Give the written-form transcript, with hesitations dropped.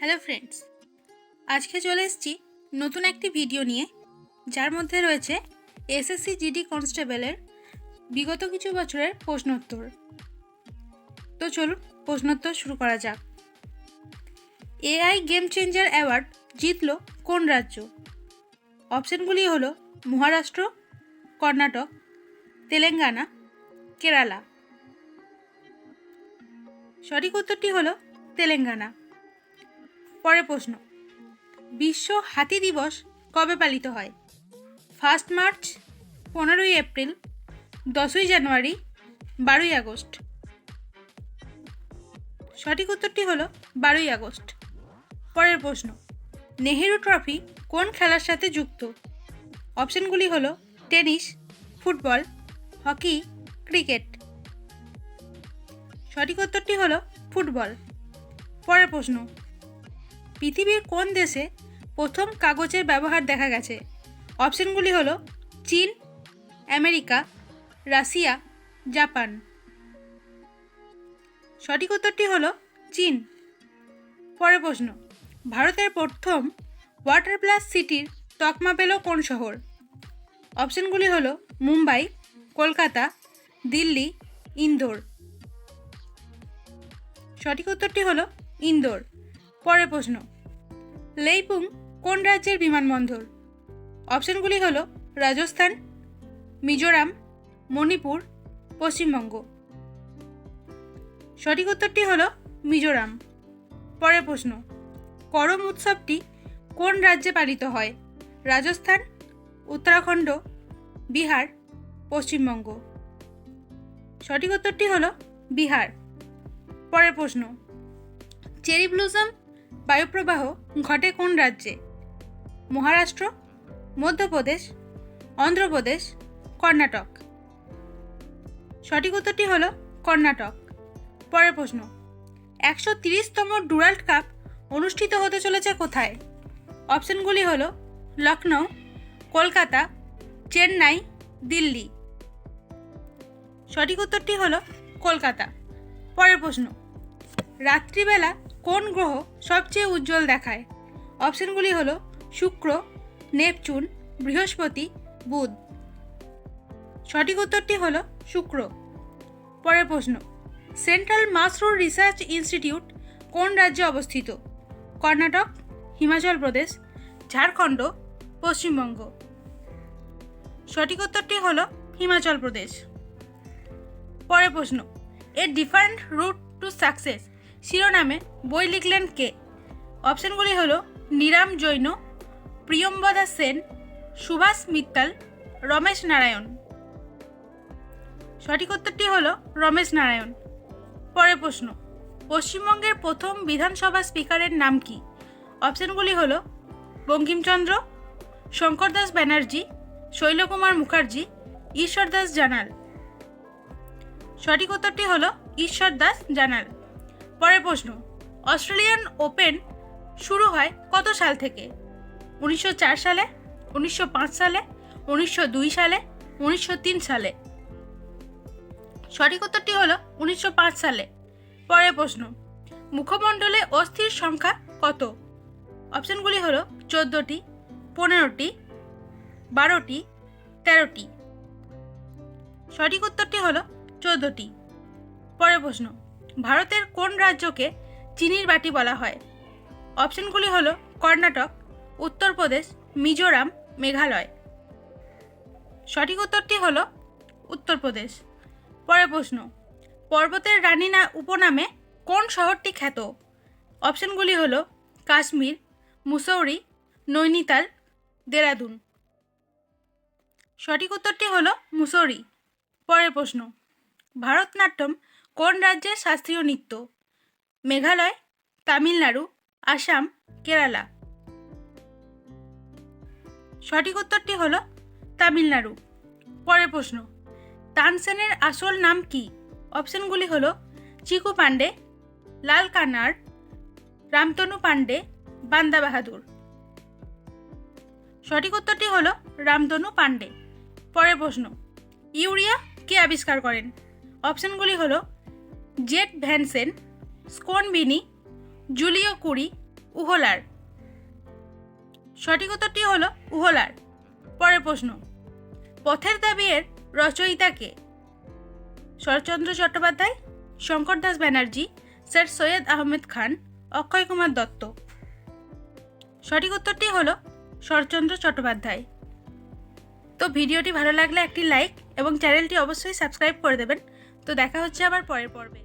Hello friends, আজকে চলে এসেছি নতুন একটি ভিডিও নিয়ে, যার মধ্যে রয়েছে এসএসসি জিডি কনস্টেবলের বিগত কিছু বছরের প্রশ্নোত্তর। তো চলুন প্রশ্নোত্তর শুরু করা যাক। এআই গেম চেঞ্জার অ্যাওয়ার্ড জিতল কোন রাজ্য? অপশনগুলি হলো মহারাষ্ট্র, কর্ণাটক, তেলেঙ্গানা, কেরালা। সঠিক উত্তরটি হলো তেলেঙ্গানা। পরের প্রশ্ন, বিশ্ব হাতি দিবস কবে পালিত হয়? 1 মার্চ, 15 এপ্রিল, 10 জানুয়ারি, 12 আগস্ট। সঠিক উত্তরটি হলো 12 আগস্ট। পরের প্রশ্ন, নেহেরু ট্রফি কোন খেলার সাথে যুক্ত? অপশনগুলি হলো টেনিস, ফুটবল, হকি, ক্রিকেট। সঠিক উত্তরটি হলো ফুটবল। পরের প্রশ্ন, পৃথিবীর কোন দেশে প্রথম কাগজের ব্যবহার দেখা গেছে? অপশনগুলি হলো চীন, আমেরিকা, রাশিয়া, জাপান। সঠিক উত্তরটি হলো চীন। পরের প্রশ্ন, ভারতের প্রথম ওয়াটার প্লাস সিটির তকমা পেল কোন শহর? অপশনগুলি হলো মুম্বাই, কলকাতা, দিল্লি, ইন্দোর। সঠিক উত্তরটি হলো ইন্দোর। পরের প্রশ্ন, লেইপুং কোন রাজ্যের বিমানবন্দর? অপশনগুলি হলো রাজস্থান, মিজোরাম, মণিপুর, পশ্চিমবঙ্গ। সঠিক উত্তরটি হলো মিজোরাম। পরের প্রশ্ন, করম উৎসবটি কোন রাজ্যে পালিত হয়? রাজস্থান, উত্তরাখণ্ড, বিহার, পশ্চিমবঙ্গ। সঠিক উত্তরটি হলো বিহার। পরের প্রশ্ন, চেরি ব্লুজম বায়ুপ্রবাহ ঘটে কোন রাজ্যে? মহারাষ্ট্র, মধ্যপ্রদেশ, অন্ধ্রপ্রদেশ, কর্ণাটক। সঠিক উত্তরটি হলো কর্ণাটক। পরের প্রশ্ন, 130তম ডুরান্ড কাপ অনুষ্ঠিত হতে চলেছে কোথায়? অপশনগুলি হলো লখনৌ, কলকাতা, চেন্নাই, দিল্লি। সঠিক উত্তরটি হলো কলকাতা। পরের প্রশ্ন, রাত্রিবেলা কোন গ্রহ সবচেয়ে উজ্জ্বল দেখায়? অপশনগুলি হলো শুক্র, নেপচুন, বৃহস্পতি, বুধ। সঠিক উত্তরটি হলো শুক্র। পরের প্রশ্ন, সেন্ট্রাল মাশরুম রিসার্চ ইনস্টিটিউট কোন রাজ্যে অবস্থিত? কর্ণাটক, হিমাচল প্রদেশ, ঝাড়খণ্ড, পশ্চিমবঙ্গ। সঠিক উত্তরটি হলো হিমাচল প্রদেশ। পরের প্রশ্ন, a different route to success শিরোনামে বই লিখলেন কে? অপশনগুলি হলো নিরাম জৈন, প্রিয়ম্বদা সেন, সুভাষ মিত্তাল, রমেশ নারায়ণ। সঠিক উত্তরটি হলো রমেশ নারায়ণ। পরের প্রশ্ন, পশ্চিমবঙ্গের প্রথম বিধানসভা স্পিকারের নাম কি? অপশনগুলি হলো বঙ্কিমচন্দ্র, শঙ্কর দাস ব্যানার্জি, শৈলকুমার মুখার্জি, ঈশ্বর দাস জানাল। সঠিক উত্তরটি হলো ঈশ্বর দাস জানাল। পরের প্রশ্ন, অস্ট্রেলিয়ান ওপেন শুরু হয় কত সাল থেকে? 1904 সালে, 1905 সালে, 1902 সালে, 1903 সালে। সঠিক উত্তরটি হলো 1905 সালে। পরের প্রশ্ন, মুখমণ্ডলে অস্থির সংখ্যা কত? অপশনগুলি হলো 14টি, 15টি, 12টি, 13টি। সঠিক উত্তরটি হলো 14টি। পরের প্রশ্ন, ভারতের কোন রাজ্যকে চিনির বাটি বলা হয়? অপশনগুলি হলো কর্ণাটক, উত্তরপ্রদেশ, মিজোরাম, মেঘালয়। সঠিক উত্তরটি হলো উত্তরপ্রদেশ। পরের প্রশ্ন, পর্বতের রানী উপনামে কোন শহরটি খ্যাত? অপশনগুলি হলো কাশ্মীর, মুসৌরি, নৈনিতাল, দেরাদুন। সঠিক উত্তরটি হলো মুসৌরি। পরের প্রশ্ন, ভারতনাট্যম কোন রাজ্যের শাস্ত্রীয় নৃত্য? মেঘালয়, তামিলনাড়ু, আসাম, কেরালা। সঠিক উত্তরটি হলো তামিলনাড়ু। পরের প্রশ্ন, তানসেনের আসল নাম কি? অপশনগুলি হলো চিকু পান্ডে, লাল কানার, রামতনু পান্ডে, বান্দা বাহাদুর। সঠিক উত্তরটি হলো রামতনু পান্ডে। পরের প্রশ্ন, ইউরিয়া কে আবিষ্কার করেন? অপশনগুলি হলো জেট ভ্যানসেন, স্কোন বিনি, জুলিও কুরি, উহলার। সঠিক উত্তরটি হলো উহলার। পরের প্রশ্ন, পথের দাবি এর রচয়িতা কে? শরৎচন্দ্র চট্টোপাধ্যায়, শঙ্কর দাস ব্যানার্জি, স্যার সৈয়দ আহমেদ খান, অক্ষয় কুমার দত্ত। সঠিক উত্তরটি হলো শরৎচন্দ্র চট্টোপাধ্যায়। তো ভিডিওটি ভালো লাগলে একটি লাইক এবং চ্যানেলটি অবশ্যই সাবস্ক্রাইব করে দেবেন। তো দেখা হচ্ছে আবার পরের পর্বে।